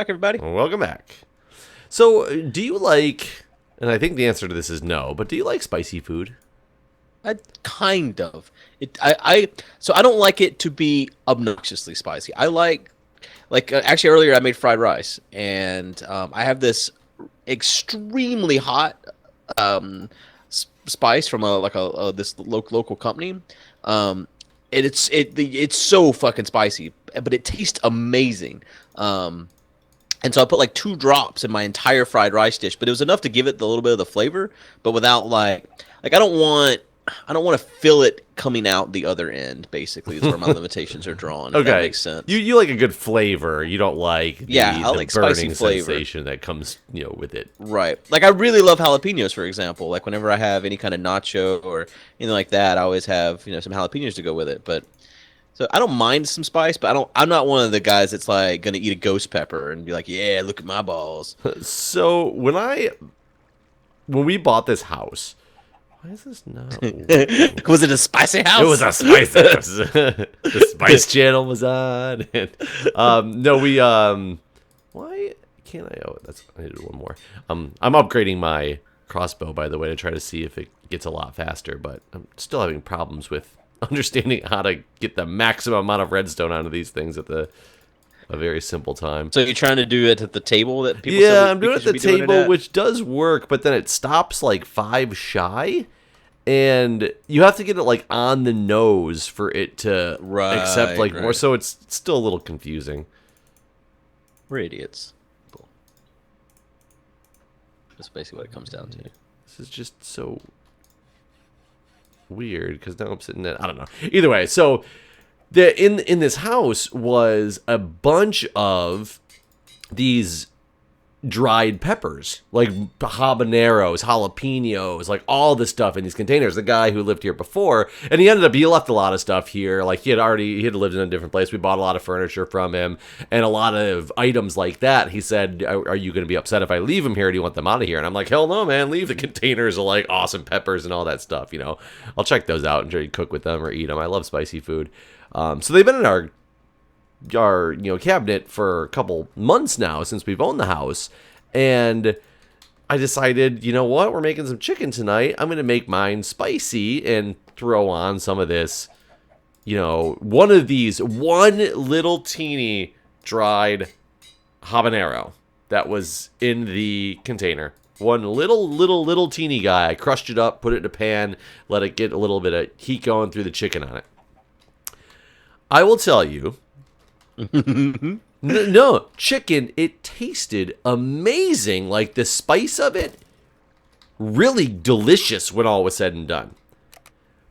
back, everybody. Welcome back. So, do you like, and I think the answer to this is no, but do you like spicy food? Kind of. So I don't like it to be obnoxiously spicy. I like actually earlier I made fried rice, and I have this extremely hot spice from this local company. And it's so fucking spicy, but it tastes amazing. And so I put like 2 drops in my entire fried rice dish, but it was enough to give it a little bit of the flavor, but without like I don't want to feel it coming out the other end. Basically, is where my limitations are drawn. If that makes sense. You like a good flavor. You don't like I the like burning spicy flavor sensation that comes with it. Right. Like I really love jalapenos, for example. Like whenever I have any kind of nacho or anything like that, I always have some jalapenos to go with it. But so I don't mind some spice, but I'm not one of the guys that's like gonna eat a ghost pepper and be like, yeah, look at my balls. So when we bought this house. Why is this not? Was it a spicy house? It was a spicy house. The Spice Channel was on. And, no, we why can't I? Oh, I needed one more. I'm upgrading my crossbow, by the way, to try to see if it gets a lot faster. But I'm still having problems with understanding how to get the maximum amount of redstone out of these things at a very simple time. So you're trying to do it at the table that people? Yeah, I'm doing it at the table, which does work, but then it stops like 5 shy, and you have to get it like on the nose for it to accept like more. So it's still a little confusing. We're idiots. Cool. That's basically what it comes down to. This is just so weird because now I'm sitting at, I don't know. Either way, so in this house was a bunch of these dried peppers, like habaneros, jalapenos, like all this stuff in these containers. The guy who lived here before, and he left a lot of stuff here. Like he had lived in a different place. We bought a lot of furniture from him and a lot of items like that. He said, are you going to be upset if I leave them here? Do you want them out of here? And I'm like, hell no, man, leave the containers of like awesome peppers and all that stuff. I'll check those out and try to cook with them or eat them. I love spicy food. So they've been in our cabinet for a couple months now since we've owned the house, and I decided, you know what, we're making some chicken tonight. I'm gonna make mine spicy and throw on some of this, one little teeny dried habanero that was in the container. One little teeny guy. I crushed it up, put it in a pan, let it get a little bit of heat going through the chicken on it. I will tell you, no, chicken, it tasted amazing. Like the spice of it, really delicious when all was said and done.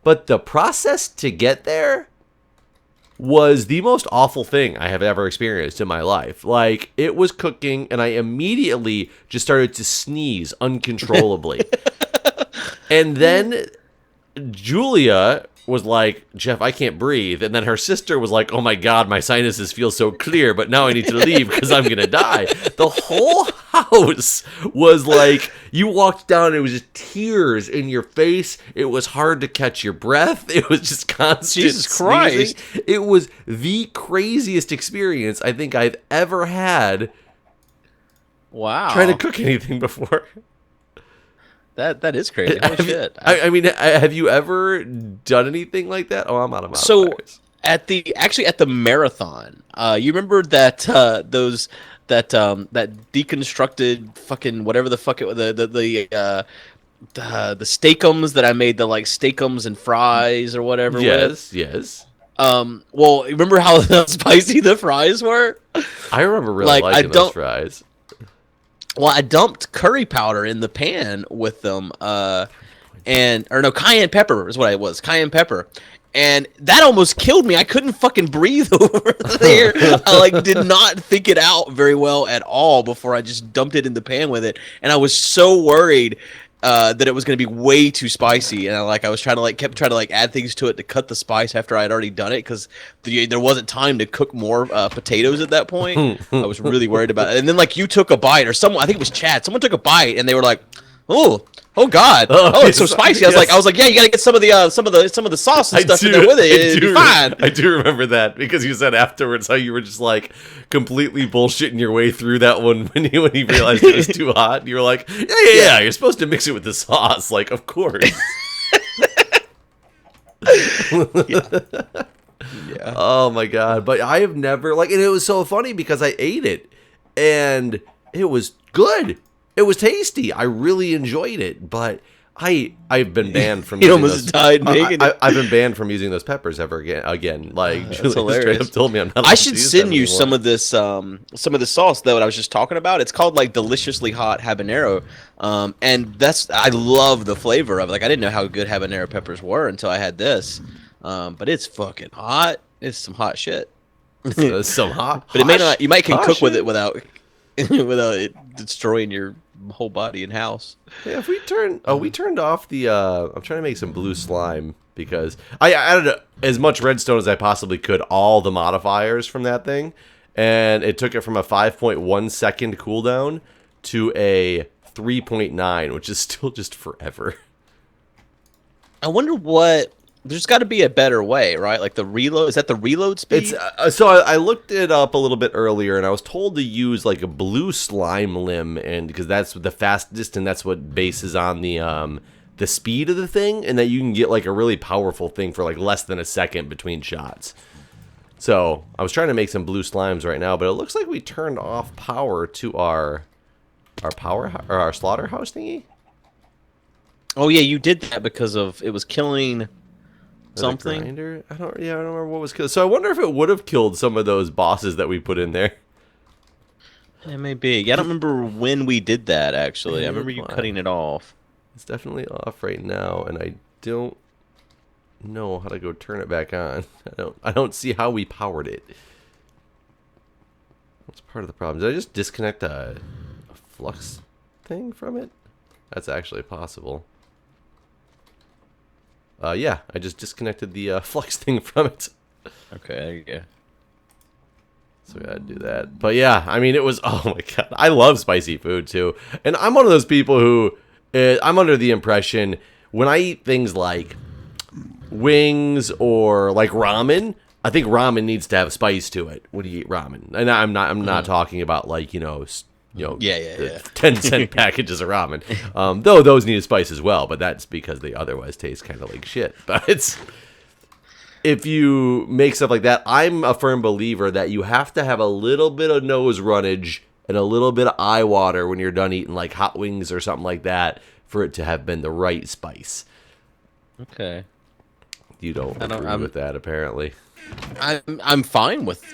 But the process to get there was the most awful thing I have ever experienced in my life. Like, it was cooking, and I immediately just started to sneeze uncontrollably. And then Julia was like, Jeff, I can't breathe. And then her sister was like, oh my God, my sinuses feel so clear, but now I need to leave because I'm going to die. The whole house was like, you walked down, it was just tears in your face. It was hard to catch your breath. It was just constant Jesus Christ. sneezing. It was the craziest experience I think I've ever had. Wow. Trying to cook anything before. That is crazy. Holy shit. I mean, have you ever done anything like that? Oh, I'm out of mouth. So at the marathon, you remember that that deconstructed fucking whatever the fuck the steakums that I made, the like steakums and fries or whatever. Yes. Well, remember how spicy the fries were? I remember really liking those fries. Well, I dumped curry powder in the pan with them, cayenne pepper is what it was, cayenne pepper, and that almost killed me. I couldn't fucking breathe over there. I did not think it out very well at all before I just dumped it in the pan with it, and I was so worried that it was going to be way too spicy, and I was trying to kept trying to add things to it to cut the spice after I had already done it because there wasn't time to cook more potatoes at that point. I was really worried about it. And then you took a bite, or someone, I think it was Chad, someone took a bite and they were like, Oh God! Oh, it's so spicy. I was like, yeah, you gotta get some of the sauce and stuff in there with it. It'd be fine. I do remember that because you said afterwards how you were just like completely bullshitting your way through that one when you realized it was too hot. You were like, yeah, you're supposed to mix it with the sauce. Like, of course. Yeah. Oh my God! But I have never and it was so funny because I ate it and it was good. It was tasty. I really enjoyed it, but I've been banned from. You almost died making it. I've been banned from using those peppers ever again. Like That's Julie hilarious. straight up told me I'm not. I should send you some of this, some of the sauce though. What I was just talking about. It's called like deliciously hot habanero, and I love the flavor of it. Like I didn't know how good habanero peppers were until I had this, but it's fucking hot. It's some hot shit. Some hot. But it may not. You might can cook shit. with it without it destroying your whole body and house. Yeah, if we turned off the. I'm trying to make some blue slime because I added as much redstone as I possibly could, all the modifiers from that thing, and it took it from a 5.1 second cooldown to a 3.9, which is still just forever. I wonder what. There's got to be a better way, right? Like the reload. Is that the reload speed? It's so I looked it up a little bit earlier, and I was told to use like a blue slime limb, and because that's the fastest, and that's what bases on the speed of the thing, and that you can get like a really powerful thing for like less than a second between shots. So I was trying to make some blue slimes right now, but it looks like we turned off power to our slaughterhouse thingy. Oh yeah, you did that because of it was killing. Something. I don't remember what was killed. So I wonder if it would have killed some of those bosses that we put in there. It may be. Yeah, I don't remember when we did that actually. I remember you cutting it off. It's definitely off right now, and I don't know how to go turn it back on. I don't see how we powered it. That's part of the problem. Did I just disconnect a flux thing from it? That's actually possible. Yeah, I just disconnected the flux thing from it. Okay, there you go. So we gotta do that. But yeah, I mean, it was, oh my God. I love spicy food too. And I'm one of those people who, I'm under the impression, when I eat things like wings or like ramen, I think ramen needs to have spice to it when you eat ramen. And I'm not talking about like, yeah. 10-cent packages of ramen. Though those need a spice as well, but that's because they otherwise taste kind of like shit. But if you make stuff like that, I'm a firm believer that you have to have a little bit of nose runnage and a little bit of eye water when you're done eating like hot wings or something like that for it to have been the right spice. Okay. You don't agree with that, apparently. I'm fine with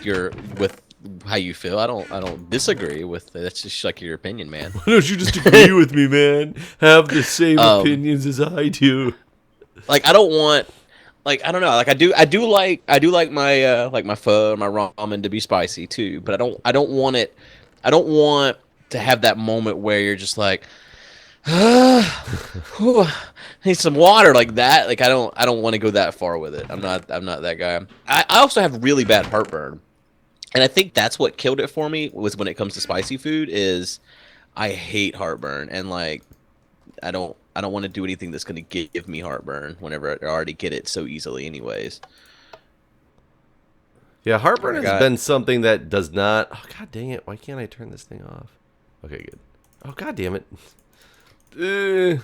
how you feel. I don't disagree with it. That's just like your opinion, man. Why don't you just agree with me, man? Have the same opinions as I do. Like I don't want, like I don't know, like I do like my pho or my ramen to be spicy too, but I don't want it. I don't want to have that moment where you're just like, I need some water like that. Like I don't want to go that far with it. I'm not that guy. I also have really bad heartburn. And I think that's what killed it for me was when it comes to spicy food is I hate heartburn and like I don't want to do anything that's going to give me heartburn whenever I already get it so easily anyways. Yeah, heartburn has been something that does not. Oh God dang it! Why can't I turn this thing off? Okay, good. Oh God damn it!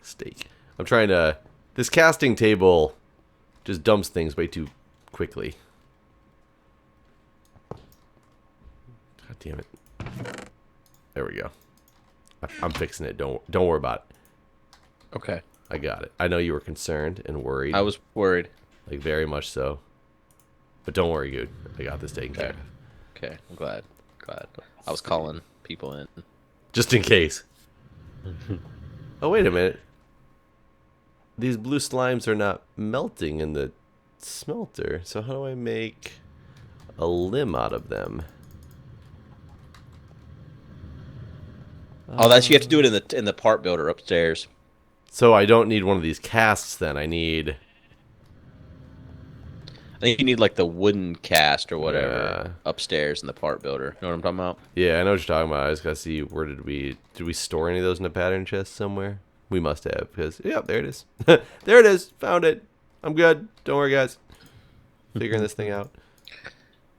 Steak. I'm trying to. This casting table just dumps things way too quickly. God damn it. There we go. I'm fixing it. Don't worry about it. Okay. I got it. I know you were concerned and worried. I was worried. Like, very much so. But don't worry, Guude. I got this taken care of. Okay. I'm glad. I was calling people in. Just in case. Oh, wait a minute. These blue slimes are not melting in the smelter. So how do I make a limb out of them? Oh, that's you have to do it in the part builder upstairs. So I don't need one of these casts then. I need. I think you need like the wooden cast or whatever Yeah. upstairs in the part builder. You know what I'm talking about? Yeah, I know what you're talking about. I just gotta see where did we store any of those in a pattern chest somewhere? We must have, because yeah, there it is. There it is. Found it. I'm good. Don't worry, guys. Figuring this thing out.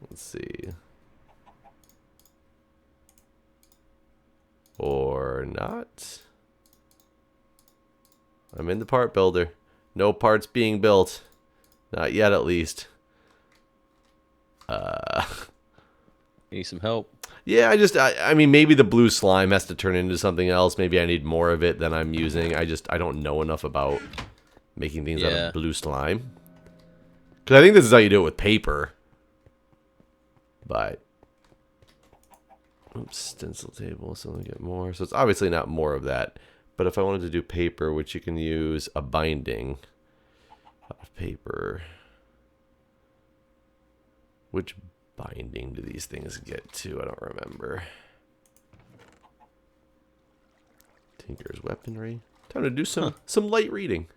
Let's see. Or not. I'm in the part builder. No parts being built. Not yet, at least. Need some help. Yeah, I mean, maybe the blue slime has to turn into something else. Maybe I need more of it than I'm using. I don't know enough about making things out of blue slime. Because I think this is how you do it with paper. But, oops, stencil table, so I get more. So it's obviously not more of that. But if I wanted to do paper, which you can use a binding of paper, which binding do these things get to? I don't remember. Tinker's weaponry. Time to do some light reading.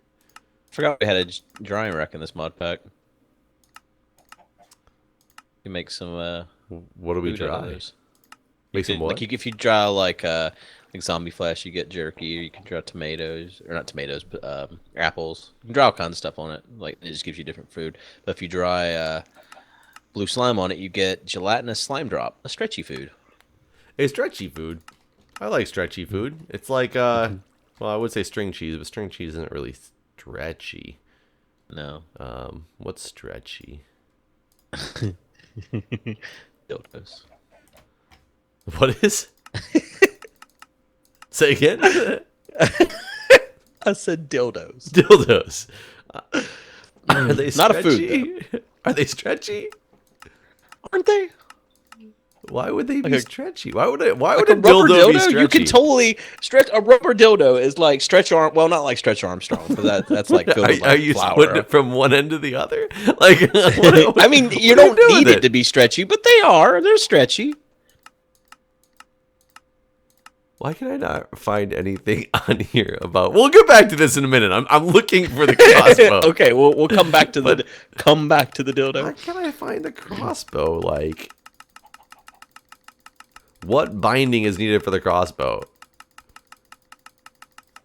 Forgot we had a drying rack in this mod pack. You make some. What do we dry? Make some what? Like if you dry like zombie flesh, you get jerky. Or you can dry tomatoes, or not tomatoes, but apples. You can dry all kinds of stuff on it. Like it just gives you different food. But if you dry blue slime on it, you get gelatinous slime drop, a stretchy food. A stretchy food. I like stretchy food. It's like well, I would say string cheese, but string cheese isn't really stretchy. No. What's stretchy? Dildos. What is? Say again. I said dildos. Dildos. Are they stretchy? Not a food. Are they stretchy? Aren't they? Why would they be stretchy? Why would like a dildo dildo be stretchy? You can totally stretch a rubber dildo. Is like Stretch Arm. Well, not like Stretch Armstrong, because that's like filled with, like, are you flour. splitting it from one end to the other? Like, I mean, you don't need it to be stretchy, but they are. They're stretchy. Why can I not find anything on here about? We'll get back to this in a minute. I'm looking for the crossbow. Okay, we'll come back to the dildo. Why can't I find the crossbow? Like, what binding is needed for the crossbow?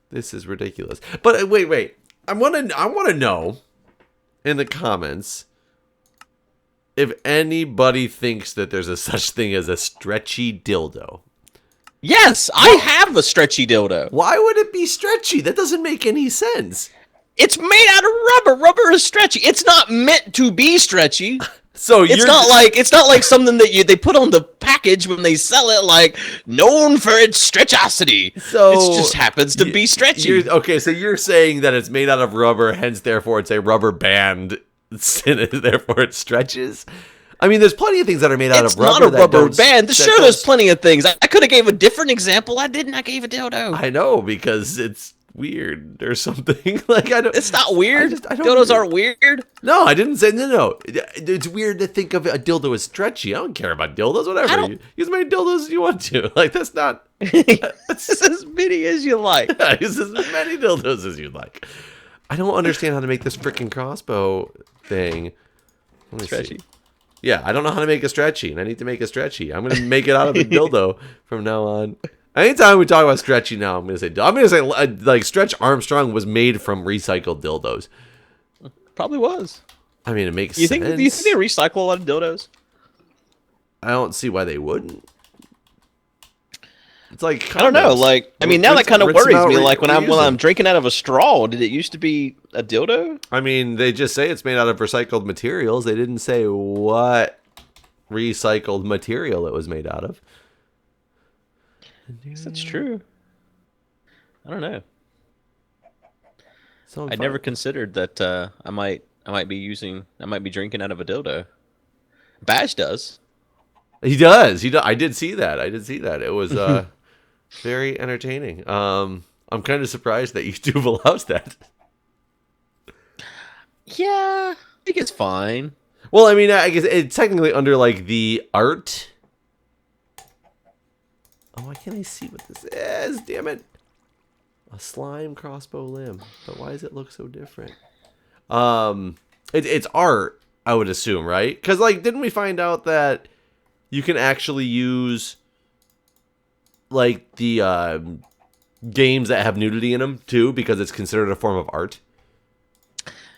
This is ridiculous. But wait. I want to know in the comments if anybody thinks that there's a such thing as a stretchy dildo. Yes, I have a stretchy dildo. Why would it be stretchy? That doesn't make any sense. It's made out of rubber. Rubber is stretchy. It's not meant to be stretchy. So it's not like something that they put on the package when they sell it, like known for its stretchosity. So it just happens to be stretchy. Okay, so you're saying that it's made out of rubber, hence therefore it's a rubber band, therefore it stretches. I mean, there's plenty of things that are made out of rubber. It's not a rubber band. Sure, there's plenty of things. I could have gave a different example. I didn't. I gave a dildo. I know, because it's weird or something. Like, I don't. It's not weird. I don't Dildos aren't weird. No, I didn't say no. It's weird to think of a dildo as stretchy. I don't care about dildos. Whatever. Use as many dildos as you want to. Like, that's not. It's as many as you like. Use as many dildos as you like. I don't understand how to make this freaking crossbow thing. Stretchy. Yeah, I don't know how to make a stretchy, and I need to make a stretchy. I'm gonna make it out of a dildo from now on. Anytime we talk about stretchy now, I'm gonna say like Stretch Armstrong was made from recycled dildos. Probably was. I mean, it makes sense. Do you think they recycle a lot of dildos? I don't see why they wouldn't. It's like condoms. I don't know. Like, I mean, now that kind of worries me. Like when I'm drinking out of a straw, did it used to be a dildo? I mean, they just say it's made out of recycled materials. They didn't say what recycled material it was made out of. I guess that's true. I don't know. So I never considered that I might be drinking out of a dildo. Bash does. He does. I did see that. It was very entertaining. I'm kind of surprised that YouTube allows that. Yeah, I think it's fine. Well, I mean, I guess it's technically under like the art. Oh, why can't I see what this is? Damn it! A slime crossbow limb. But why does it look so different? It's art. I would assume, right? Because, like, didn't we find out that you can actually use, like, the games that have nudity in them, too, because it's considered a form of art?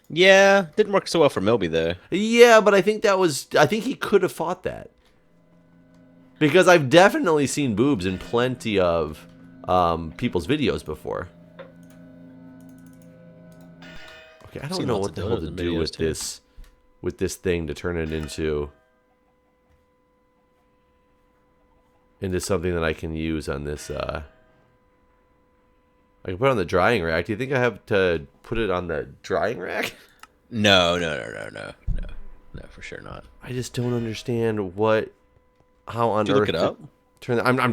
Yeah, didn't work so well for Milby though. Yeah, but I think he could have fought that. Because I've definitely seen boobs in plenty of people's videos before. Okay, I don't know what the hell to do with this thing to turn it into something that I can use on this. I can put it on the drying rack. Do you think I have to put it on the drying rack? No, for sure not. I just don't understand how on Did you earth look it up?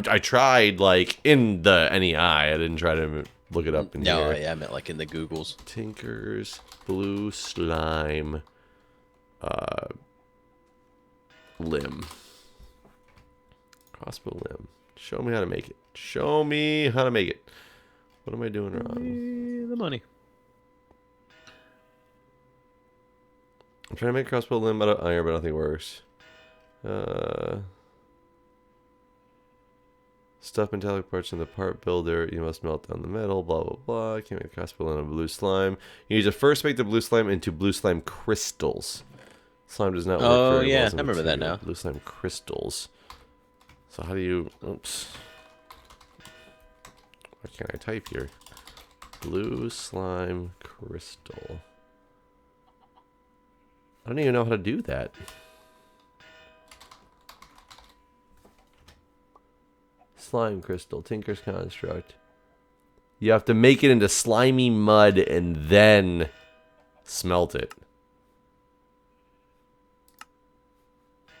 I tried, like, in the NEI. I didn't try to look it up in here. No, yeah, I meant like in the Googles. Tinker's blue slime limb. Crossbow limb. Show me how to make it. Show me how to make it. What am I doing wrong? The money. I'm trying to make crossbow limb out of iron, but nothing works. Stuff metallic parts in the part builder. You must melt down the metal. Blah, blah, blah. Can't make crossbow limb of blue slime. You need to first make the blue slime into blue slime crystals. Slime does not work very well. Oh, yeah, I remember that now. Blue slime crystals. So how do you... Oops. Why can't I type here? Blue slime crystal. I don't even know how to do that. Slime crystal, Tinker's construct. You have to make it into slimy mud and then smelt it.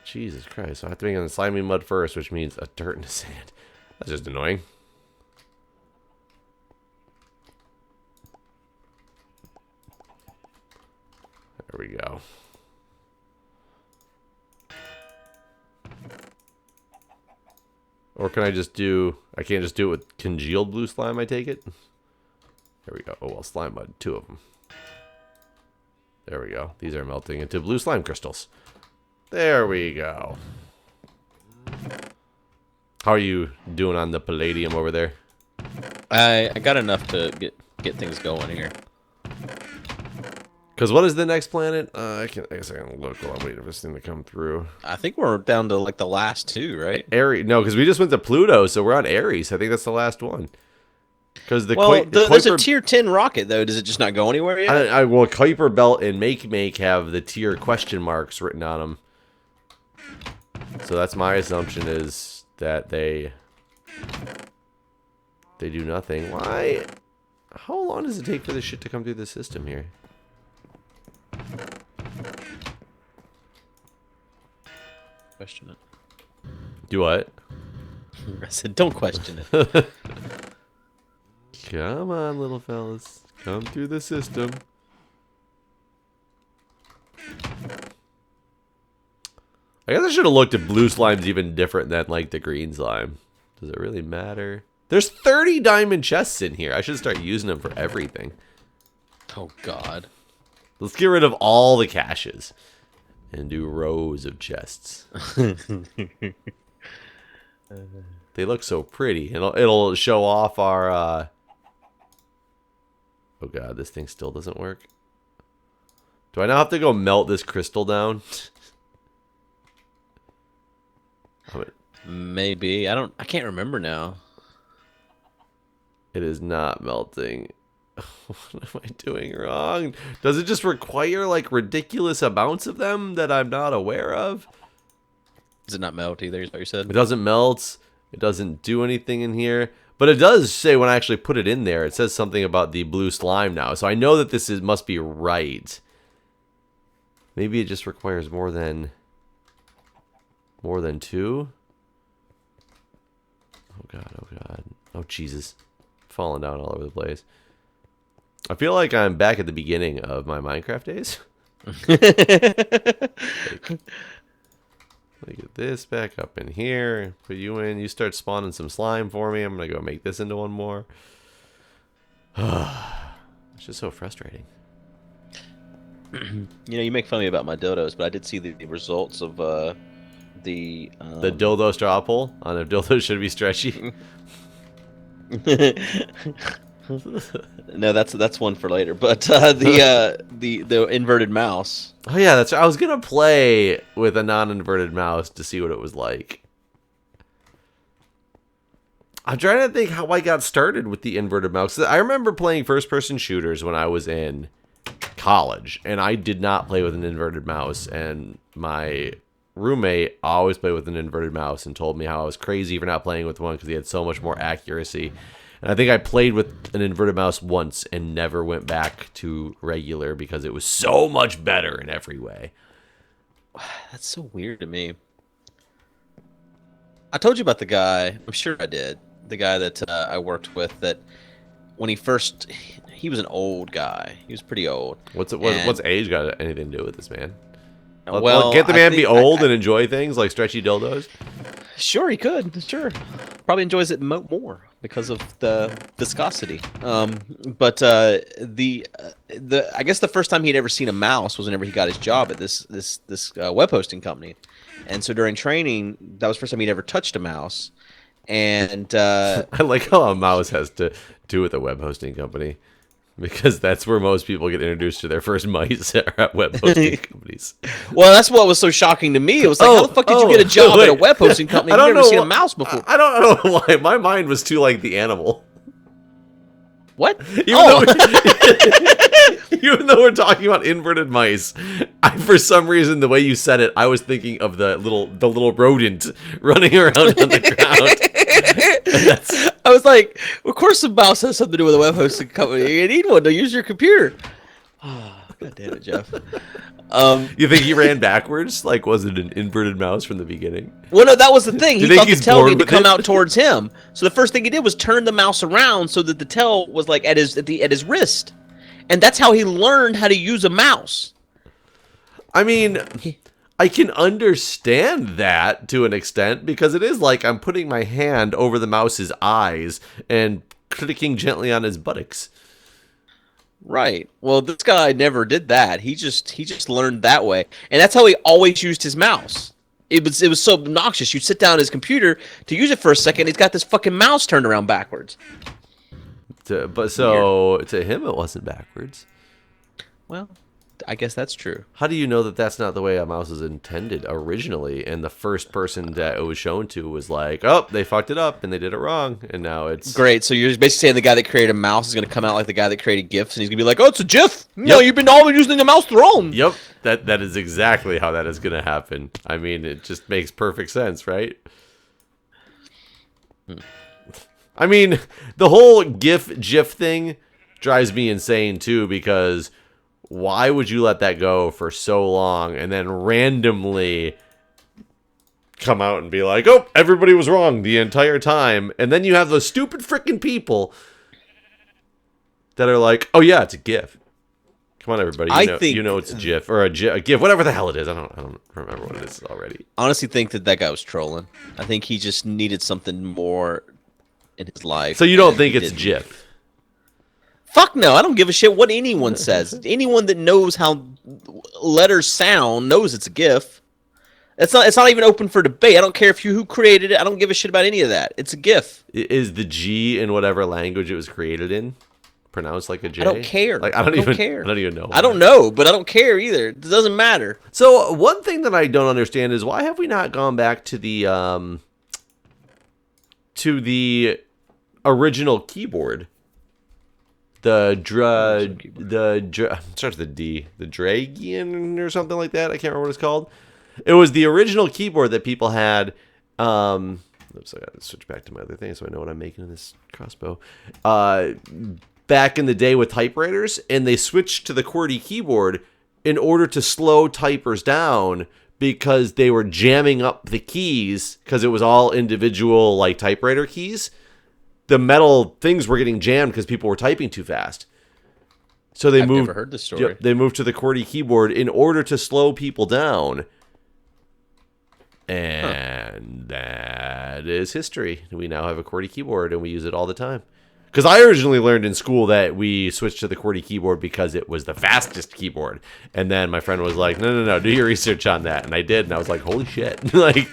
Jesus Christ, so I have to make it in slimy mud first, which means a dirt and a sand. That's just annoying. There we go. Or can I just do... I can't just do it with congealed blue slime, I take it? There we go. Oh, well, slime mud. 2 of them. There we go. These are melting into blue slime crystals. There we go. How are you doing on the palladium over there? I got enough to get things going here. Because what is the next planet? I guess I can look while I'm waiting for this thing to come through. I think we're down to like the last 2, right? Aries. No, because we just went to Pluto, so we're on Aries. I think that's the last one. Because there's a tier 10 rocket though. Does it just not go anywhere yet? Well, Kuiper Belt and Make have the tier question marks written on them. So that's my assumption, is that they do nothing. Why? How long does it take for this shit to come through the system here? Question it. Do what? I said, don't question it. Come on, little fellas. Come through the system. I guess I should have looked at blue slime's even different than, like, the green slime. Does it really matter? There's 30 diamond chests in here. I should start using them for everything. Oh, God. Let's get rid of all the caches and do rows of chests. They look so pretty. It'll show off our... Oh, God, this thing still doesn't work. Do I now have to go melt this crystal down? Maybe. I can't remember now. It is not melting. What am I doing wrong? Does it just require, like, ridiculous amounts of them that I'm not aware of? Does it not melt either, is what you said? It doesn't melt. It doesn't do anything in here. But it does say, when I actually put it in there, it says something about the blue slime now. So I know that this must be right. Maybe it just requires more than 2. Oh, God. Oh, God. Oh, Jesus. Falling down all over the place. I feel like I'm back at the beginning of my Minecraft days. Let me get this back up in here. Put you in. You start spawning some slime for me. I'm going to go make this into one more. It's just so frustrating. You make fun of me about my dildos, but I did see the results of the The dildo straw poll on if dildos should be stretchy. No, that's one for later. But the inverted mouse. Oh yeah, that's. I was gonna play with a non-inverted mouse to see what it was like. I'm trying to think how I got started with the inverted mouse. I remember playing first-person shooters when I was in college, and I did not play with an inverted mouse. And my roommate always played with an inverted mouse and told me how I was crazy for not playing with one because he had so much more accuracy. And I think I played with an inverted mouse once and never went back to regular because it was so much better in every way. That's so weird to me. I told you about the guy. I'm sure I did. The guy that I worked with. That when he was an old guy. He was pretty old. What's age got anything to do with this, man? Well, can't the man be old and enjoy things like stretchy dildos? Sure, he could. Sure, probably enjoys it more because of the viscosity. But I guess the first time he'd ever seen a mouse was whenever he got his job at this web hosting company, and so during training, that was the first time he'd ever touched a mouse. And I like how a mouse has to do with a web hosting company. Because that's where most people get introduced to their first mice are at web hosting companies. Well, that's what was so shocking to me. It was like, how the fuck did you get a job at a web hosting company? You've never seen a mouse before. I don't know why. My mind was too like the animal. What? Even though we're talking about inverted mice, for some reason, the way you said it, I was thinking of the little rodent running around on the ground. I was like, of course the mouse has something to do with a web hosting company. You need one to use your computer. Oh, God damn it, Jeff. You think he ran backwards? Like, was it an inverted mouse from the beginning? Well, no, that was the thing. He thought the tail needed to come out towards him. So the first thing he did was turn the mouse around so that the tail was like at his wrist, and that's how he learned how to use a mouse. I mean, I can understand that to an extent because it is like I'm putting my hand over the mouse's eyes and clicking gently on his buttocks. Right. Well, this guy never did that. He just learned that way, and that's how he always used his mouse. It was so obnoxious. You'd sit down at his computer to use it for a second. He's got this fucking mouse turned around backwards. To him, it wasn't backwards. Well, I guess that's true. How do you know that that's not the way a mouse is intended originally? And the first person that it was shown to was like, oh, they fucked it up and they did it wrong. And now it's... Great. So you're basically saying the guy that created a mouse is going to come out like the guy that created GIFs and he's going to be like, oh, it's a GIF. No, you've been always using the mouse wrong. Yep. That is exactly how that is going to happen. I mean, it just makes perfect sense, right? I mean, the whole GIF thing drives me insane too because... why would you let that go for so long and then randomly come out and be like, oh, everybody was wrong the entire time? And then you have those stupid freaking people that are like, oh, yeah, it's a GIF. Come on, everybody. You know it's a GIF or a GIF, whatever the hell it is. I don't remember what it is already. Honestly, think that guy was trolling. I think he just needed something more in his life. So you don't think it's a GIF? Fuck no, I don't give a shit what anyone says. Anyone that knows how letters sound knows it's a GIF. It's not even open for debate. I don't care who created it. I don't give a shit about any of that. It's a GIF. Is the G in whatever language it was created in pronounced like a J? I don't care. Like I don't even care. I don't even know. I don't know, but I don't care either. It doesn't matter. So one thing that I don't understand is why have we not gone back to the original keyboard? Starts with a D. The Dragian or something like that. I can't remember what it's called. It was the original keyboard that people had. Oops, I got to switch back to my other thing so I know what I'm making in this crossbow. Back in the day with typewriters, and they switched to the QWERTY keyboard in order to slow typers down because they were jamming up the keys because it was all individual like typewriter keys. The metal things were getting jammed because people were typing too fast. So I've never heard this story. They moved to the QWERTY keyboard in order to slow people down. And that is history. We now have a QWERTY keyboard and we use it all the time. Because I originally learned in school that we switched to the QWERTY keyboard because it was the fastest keyboard. And then my friend was like, no, do your research on that. And I did, and I was like, holy shit. Like,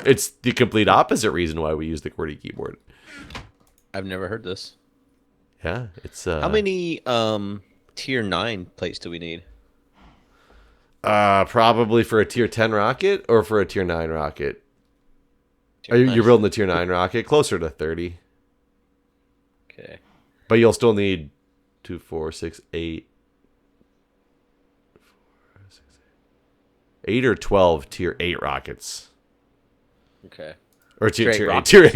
it's the complete opposite reason why we use the QWERTY keyboard. I've never heard this. Yeah, it's... How many tier 9 plates do we need? Probably for a tier 10 rocket or for a tier 9 rocket. You're building the tier 9 rocket? Closer to 30. Okay. But you'll still need 2, 4, 6, 8. 8 or 12 tier 8 rockets. Okay. Or tier 8 tier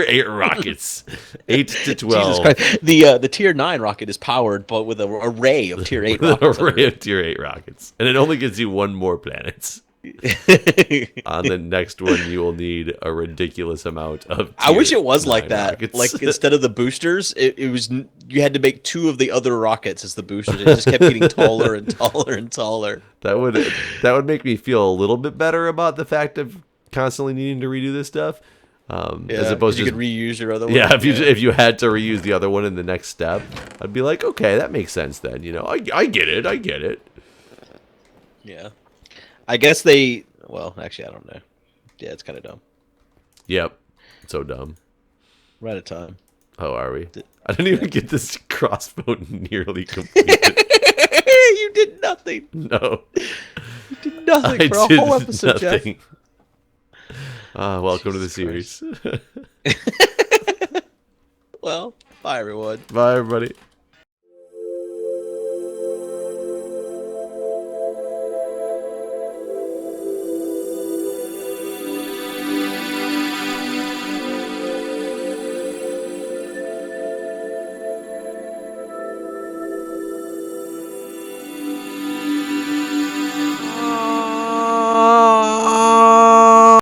8 rockets. 8 to 12. Jesus Christ. The tier 9 rocket is powered, but with an array of tier 8 rockets. An array of tier 8 rockets. And it only gives you one more planet. On the next one, you will need a ridiculous amount of I wish it was like that. Rockets. Like, instead of the boosters, it was... You had to make 2 of the other rockets as the boosters. It just kept getting taller and taller and taller. That would make me feel a little bit better about the fact of constantly needing to redo this stuff, as opposed to you could reuse your other one. Yeah, if you had to reuse the other one in the next step, I'd be like, okay, that makes sense then. You know, I get it. Yeah, I guess they. Well, actually, I don't know. Yeah, it's kind of dumb. Yep, so dumb. We're out of time. Oh, are we? I didn't even get this crossbow nearly completed. You did nothing. No, you did nothing for a whole episode, nothing. Jeff. Welcome to the series. Well, bye everyone. Bye everybody.